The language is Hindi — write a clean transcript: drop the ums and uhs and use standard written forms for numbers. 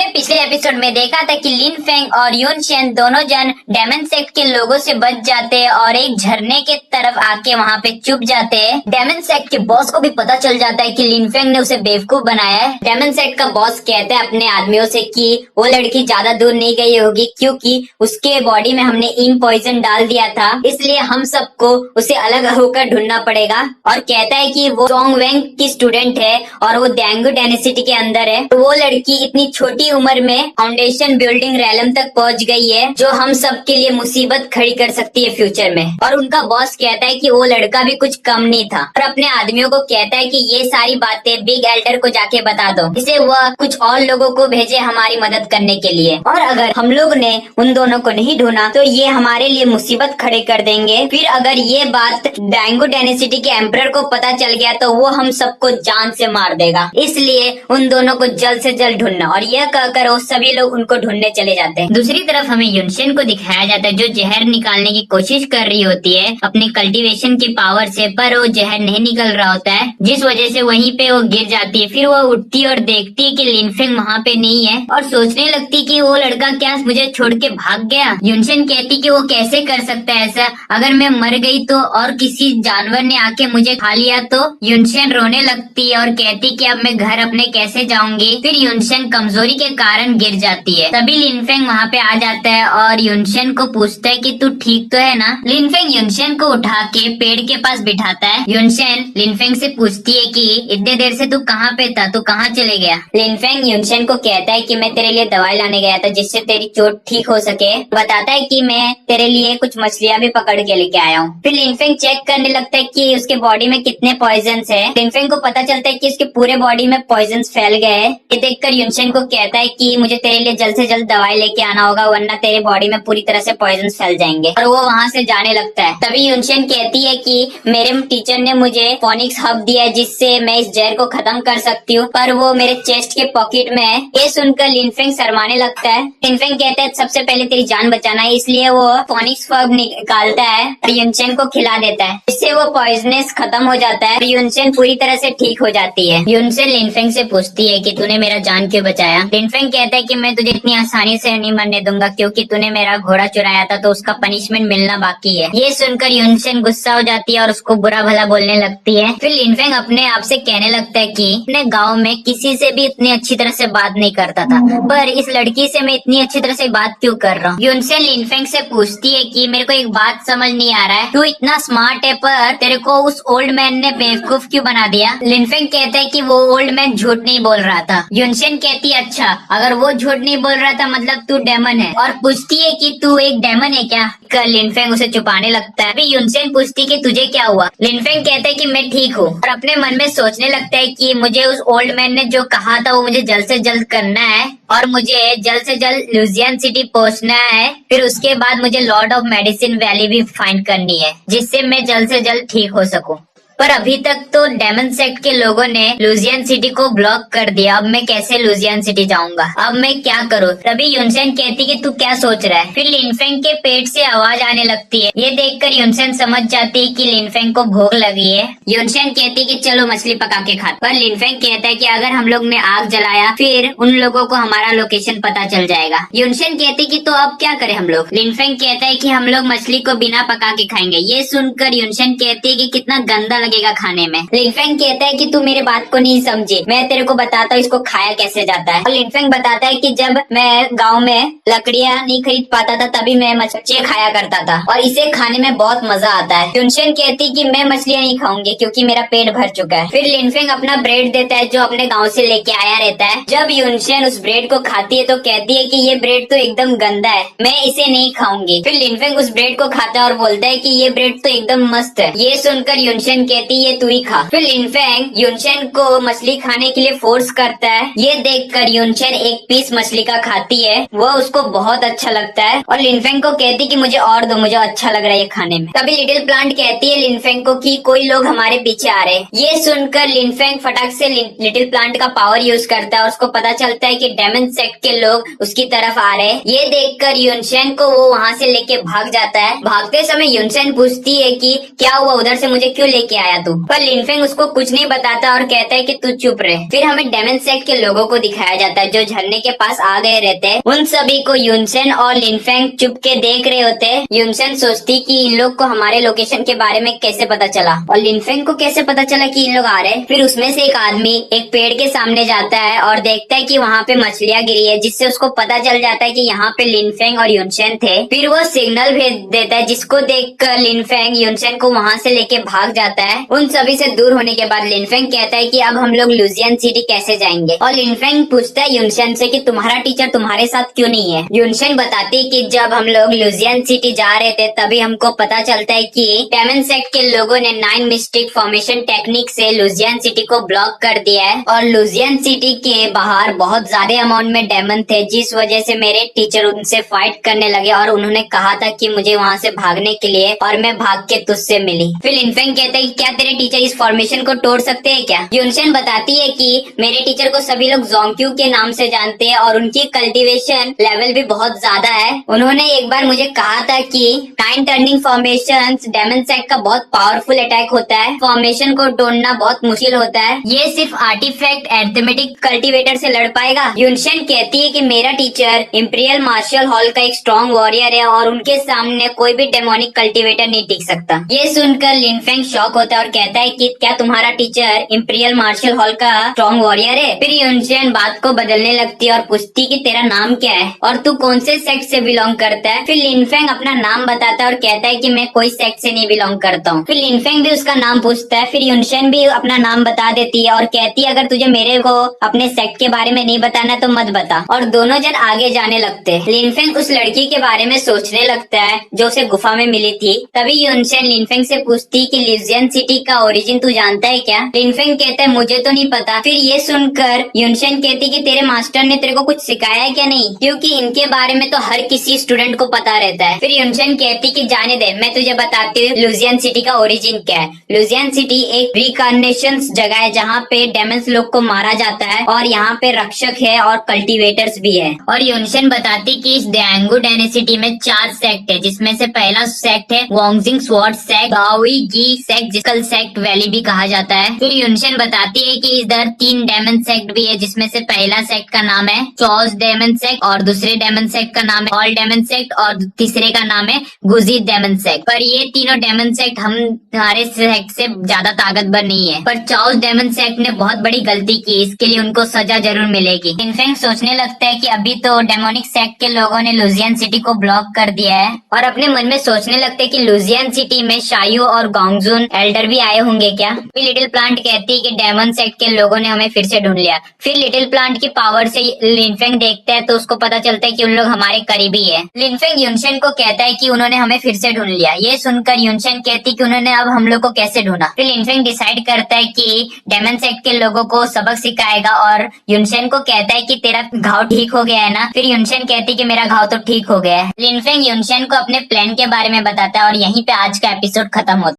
हमने पिछले एपिसोड में देखा था कि लिन फेंग और यून शेन दोनों जन डेमन सेक्ट के लोगों से बच जाते हैं और एक झरने के तरफ आके वहाँ पे चुप जाते हैं। डेमन सेक्ट के बॉस को भी पता चल जाता है कि लिन फेंग ने उसे बेवकूफ बनाया है। डेमन सेक्ट का बॉस कहता है अपने आदमियों से कि वो लड़की ज्यादा दूर नहीं गई होगी क्योंकि उसके बॉडी में हमने इन पॉइजन डाल दिया था, इसलिए हम सबको उसे अलग होकर ढूंढना पड़ेगा। और कहता है कि वो जोंग वेंग की स्टूडेंट है और वो डेंगू डेनिसिटी के अंदर है। तो वो लड़की इतनी छोटी उम्र में फाउंडेशन बिल्डिंग रैलम तक पहुंच गई है जो हम सब के लिए मुसीबत खड़ी कर सकती है फ्यूचर में। और उनका बॉस कहता है कि वो लड़का भी कुछ कम नहीं था और अपने आदमियों को कहता है कि ये सारी बातें बिग एल्डर को जाके बता दो, इसे वह कुछ और लोगों को भेजे हमारी मदद करने के लिए। और अगर हम लोग ने उन दोनों को नहीं ढूंढा तो ये हमारे लिए मुसीबत खड़े कर देंगे। फिर अगर ये बात डेंगू डेनिसिटी के एम्परर को पता चल गया तो वो हम सबको जान से मार देगा, इसलिए उन दोनों को जल्द से जल्द ढूंढना। और यह कहकर वो सभी लोग उनको ढूंढने चले जाते हैं। दूसरी तरफ हमें युनशेन को दिखाया जाता है जो जहर निकालने की कोशिश कर रही होती है अपने कल्टीवेशन की पावर से, पर वो जहर नहीं निकल रहा होता है जिस वजह से वहीं पे वो गिर जाती है। फिर वो उठती और देखती है कि लिन फेंग वहाँ पे नहीं है और सोचने लगती कि वो लड़का क्या मुझे छोड़ के भाग गया। युनशेन कहती कि वो कैसे कर सकता है ऐसा, अगर मैं मर गई तो और किसी जानवर ने आके मुझे खा लिया तो। युनशेन रोने लगती है और कहती कि अब मैं घर अपने कैसे जाऊंगी। फिर युनशेन कमजोरी के कारण गिर जाती है। तभी लिन फेंग वहाँ पे आ जाता है और युनशेन को पूछता है कि तू ठीक तो है ना। लिन फेंग युनशेन को उठा के पेड़ के पास बिठाता है। युनशेन लिन फेंग से पूछती है कि इतने देर से तू कहाँ पे था, तू कहाँ चले गया। लिन फेंग युनशेन को कहता है कि मैं तेरे लिए दवाई लाने गया था जिससे तेरी चोट ठीक हो सके। बताता है कि मैं तेरे लिए कुछ मछलियाँ भी पकड़ के लेके आया हूँ। फिर लिन फेंग चेक करने लगता है कि उसके बॉडी में कितने पॉइजन है। लिन फेंग को पता चलता है कि उसके पूरे बॉडी में पॉइजन फैल गए हैं। ये देखकर युनशेन को कहता है कि मुझे तेरे लिए जल्द से जल्द दवाई लेके आना होगा वरना तेरे बॉडी में पूरी तरह से पॉइजन फैल जाएंगे। और वो वहाँ से जाने लगता है। तभी युनशेन कहती है कि मेरे टीचर ने मुझे फोनिक्स हब दिया है जिससे मैं इस जहर को खत्म कर सकती हूँ, पर वो मेरे चेस्ट के पॉकेट में है। ये सुनकर लिन फेंग शर्माने लगता है। लिन फेंग कहता है सबसे पहले तेरी जान बचाना है, इसलिए वो फोनिक्स हब निकालता है और युनशेन को खिला देता है। इससे वो पॉइजनस खत्म हो जाता है। युनशेन पूरी तरह से ठीक हो जाती है। युनशेन लिन फेंग से पूछती है कि तूने मेरा जान क्यों बचाया। लिन फेंग कहता है कि मैं तुझे इतनी आसानी से नहीं मरने दूंगा क्योंकि तूने मेरा घोड़ा चुराया था तो उसका पनिशमेंट मिलना बाकी है। ये सुनकर युनशेन गुस्सा हो जाती है और उसको बुरा भला बोलने लगती है। फिर लिन फेंग अपने आप से कहने लगता है कि अपने गाँव में किसी से भी इतनी अच्छी तरह से बात नहीं करता था, पर इस लड़की से मैं इतनी अच्छी तरह से बात क्यों कर रहा हूँ। युनशेन लिन फेंग से पूछती है कि मेरे को एक बात समझ नहीं आ रहा है, तू इतना स्मार्ट है पर तेरे को उस ओल्ड मैन ने बेवकूफ क्यों बना दिया। लिन फेंग कहता है कि वो ओल्ड मैन झूठ नहीं बोल रहा था। युनशेन कहती है अच्छा अगर वो झूठ नहीं बोल रहा था मतलब तू डेमन है, और पूछती है कि तू एक डेमन है क्या। लिन फेंग उसे छुपाने लगता है। फिर युनशेन पूछती कि तुझे क्या हुआ। लिन फेंग कहता है कि मैं ठीक हूँ और अपने मन में सोचने लगता है कि मुझे उस ओल्ड मैन ने जो कहा था वो मुझे जल्द से जल्द करना है और मुझे जल्द से जल्द लुजियन सिटी पहुँचना है। फिर उसके बाद मुझे लॉर्ड ऑफ मेडिसिन वैली भी फाइंड करनी है जिससे मैं जल्द से जल्द ठीक हो सकूं। पर अभी तक तो डेमन सेक्ट के लोगों ने लुजियन सिटी को ब्लॉक कर दिया। अब मैं कैसे लुजियन सिटी जाऊंगा, अब मैं क्या करूँ। तभी युनशेन कहती कि तू क्या सोच रहा है। फिर लिन फेंग के पेट से आवाज आने लगती है। ये देखकर युनशेन समझ जाती है कि लिन फेंग को भूख लगी है। युनशेन कहती कि चलो मछली पका के खा। पर लिन फेंग कहता है कि अगर हम लोग ने आग जलाया फिर उन लोगों को हमारा लोकेशन पता चल जाएगा। युनशेन कहती कि तो अब क्या करें हम लोग। लिन फेंग कहता है कि हम लोग मछली को बिना पका के खाएंगे। ये सुनकर युनशेन कहती है कि कितना गंदा लगेगा खाने में। लिन फेंग कहता है कि तू मेरे बात को नहीं समझी, मैं तेरे को बताता हूँ इसको खाया कैसे जाता है। और लिन फेंग बताता है कि जब मैं गांव में लकड़ियाँ नहीं खरीद पाता था तभी मैं मछलियाँ खाया करता था और इसे खाने में बहुत मजा आता है। युनशेन कहती कि मैं मछलियाँ नहीं खाऊंगी क्योंकि मेरा पेट भर चुका है। फिर लिन फेंग अपना ब्रेड देता है जो अपने गाँव से लेके आया रहता है। जब युनशेन उस ब्रेड को खाती है तो कहती है कि ये ब्रेड तो एकदम गंदा है, मैं इसे नहीं खाऊंगी। फिर लिन फेंग उस ब्रेड को खाता है और बोलता है कि ये ब्रेड तो एकदम मस्त है। ये सुनकर युनशेन कहती है तू ही खा। फिर लिन फेंग युनशेन को मछली खाने के लिए फोर्स करता है। ये देखकर युनशेन एक पीस मछली का खाती है, वो उसको बहुत अच्छा लगता है और लिन फेंग को कहती कि मुझे और दो, मुझे अच्छा लग रहा है ये खाने में। तभी लिटिल प्लांट कहती है लिन फेंग को कि कोई लोग हमारे पीछे आ रहे हैं। ये सुनकर लिन फेंग फटाक से लिटिल प्लांट का पावर यूज करता है और उसको पता चलता है कि डेमन सेक्ट के लोग उसकी तरफ आ रहे हैं। ये देखकर युनशेन को वो वहाँ से लेके भाग जाता है। भागते समय युनशेन पूछती है कि क्या हुआ, उधर से मुझे क्यों लेके आया। आया तू। पर लिनफेंग उसको कुछ नहीं बताता और कहता है कि तू चुप रहे। फिर हमें डेमन सेक्ट के लोगों को दिखाया जाता है जो झरने के पास आ गए रहते हैं। उन सभी को यूनसेन और लिनफेंग चुप के देख रहे होते हैं। यूनसेन सोचती कि इन लोग को हमारे लोकेशन के बारे में कैसे पता चला और लिनफेंग को कैसे पता चला कि इन लोग आ रहे हैं। फिर उसमें से एक आदमी एक पेड़ के सामने जाता है और देखता है कि वहाँ पे मछलियाँ गिरी है, जिससे उसको पता चल जाता है कि यहाँ पे लिनफेंग और यूनसेन थे। फिर वो सिग्नल भेज देता है, जिसको देखकर लिनफेंग यूनसेन को वहाँ से लेके भाग जाता है। उन सभी से दूर होने के बाद लिनफेंग कहता है कि अब हम लोग लुजियन सिटी कैसे जाएंगे, और लिनफेंग पूछता है यूनसेन से कि तुम्हारा टीचर तुम्हारे साथ क्यों नहीं है। यूनसेन बताती है कि जब हम लोग लुजियन सिटी जा रहे थे तभी हमको पता चलता है कि डेमन सेक्ट के लोगों ने 9 मिस्टिक फॉर्मेशन टेक्निक से लुजियन सिटी को ब्लॉक कर दिया है और लुजियन सिटी के बाहर बहुत ज्यादा अमाउंट में डेमन थे, जिस वजह से मेरे टीचर उनसे फाइट करने लगे और उन्होंने कहा था कि मुझे वहाँ से भागने के लिए, और मैं भाग के तुझसे मिली। फिर लिनफेंग कहता है कि क्या तेरे टीचर इस फॉर्मेशन को तोड़ सकते हैं क्या। यूनसेन बताती है कि मेरे टीचर को सभी लोग जोंक्यू के नाम से जानते हैं और उनकी कल्टीवेशन लेवल भी बहुत ज्यादा है। उन्होंने एक बार मुझे कहा था कि 9 टर्निंग फॉर्मेशन डेमन सेक्ट का बहुत पावरफुल अटैक होता है, फॉर्मेशन को तोड़ना बहुत मुश्किल होता है, ये सिर्फ आर्टिफैक्ट एर्थमेटिक कल्टीवेटर से लड़ पाएगा। यूनसेन कहती है कि मेरा टीचर इंपीरियल मार्शल हॉल का एक स्ट्रॉन्ग वॉरियर है और उनके सामने कोई भी डेमोनिक कल्टीवेटर नहीं टिक सकता। ये सुनकर लिनफेंग शॉक होता है और कहता है कि क्या तुम्हारा टीचर इंपीरियल मार्शल हॉल का स्ट्रॉन्ग वॉरियर है। फिर यूनसेन बात को बदलने लगती है और पूछती कि तेरा नाम क्या है और तू कौन से सेक्ट से बिलोंग करता है। फिर लिनफेंग अपना नाम बताता है और कहता है कि मैं कोई सेक्ट से नहीं बिलोंग करता हूँ। फिर लिनफेंग भी उसका नाम पूछता है। फिर यूनसेन भी अपना नाम बता देती है और कहती है अगर तुझे मेरे को अपने सेक्ट के बारे में नहीं बताना तो मत बता, और दोनों जन आगे जाने लगते हैं। लिनफेंग उस लड़की के बारे में सोचने लगता है जो उसे गुफा में मिली थी। तभी यूनसेन लिनफेंग से पूछती कि लुजियन सिटी का ओरिजिन तू जानता है क्या। लिनफेंग कहता है मुझे तो नहीं पता। फिर ये सुनकर यूनसेन कहती कि तेरे मास्टर ने तेरे को कुछ सिखाया है क्या नहीं, क्योंकि इनके बारे में तो हर किसी स्टूडेंट को पता रहता है। फिर यूनसेन कहती कि जाने दे, मैं तुझे बताती हूँ लुजियन सिटी का ओरिजिन क्या है। लुजियन सिटी एक रिकार्नेशन जगह है जहाँ पे डेमन्स लोग को मारा जाता है और यहाँ पे रक्षक है और कल्टीवेटर्स भी है। और यूनसेन बताती कि इस डेंगू डेनेसिटी में 4 सेक्ट है, जिसमें से पहला सेक्ट है वोंगजिंग स्वॉर्ड सेक्ट, गाओई गी सेक्ट, जिसकल सेक्ट वैली भी कहा जाता है। फिर यूनसेन बताती है कि इधर 3 डेमन सेक्ट भी है, जिसमें से पहला सेक्ट का नाम है चॉज डेमन सेक्ट और दूसरे डेमन सेक्ट का नाम है ऑल डेमन सेक्ट और तीसरे का नाम है गुजी डेमन सेक्ट। पर ये तीनों डेमन सेक्ट हमारे सेक्ट से ज्यादा ताकतवर नहीं है, पर चॉज डेमन सेक्ट ने बहुत बड़ी गलती की, इसके लिए उनको सजा जरूर मिलेगी। लिनफेंग सोचने लगता है कि अभी तो डेमोनिक सेक्ट के लोगों ने लुजियन सिटी को ब्लॉक कर दिया है, और अपने मन में सोचने लगते हैं कि लुजियन सिटी में शायू और गोंगजुन एल्डर भी आए होंगे क्या। फिर लिटिल प्लांट कहती है कि डेमन सेक्ट के लोगों ने हमें फिर से ढूंढ लिया। फिर लिटिल प्लांट की पावर से लिनफेंग देखता है तो उसको पता चलता है कि उन लोग हमारे करीबी है। लिनफेंग यूनसेन को कहता है कि उन्होंने हमें फिर से ढूंढ लिया। ये सुनकर यूनसेन कहती कि उन्होंने अब हम लोग को कैसे ढूंढा। फिर लिनफेंग डिसाइड करता है कि डेमन सेक्ट के लोगों को सबक सिखाएगा और यूनसेन को कहता है कि तेरा घाव ठीक हो गया है ना। फिर यूनसेन कहती कि मेरा घाव तो ठीक हो गया है। लिनफेंग यूनसेन को अपने प्लान के बारे में बताता है और यहीं पे आज का एपिसोड खत्म होता है।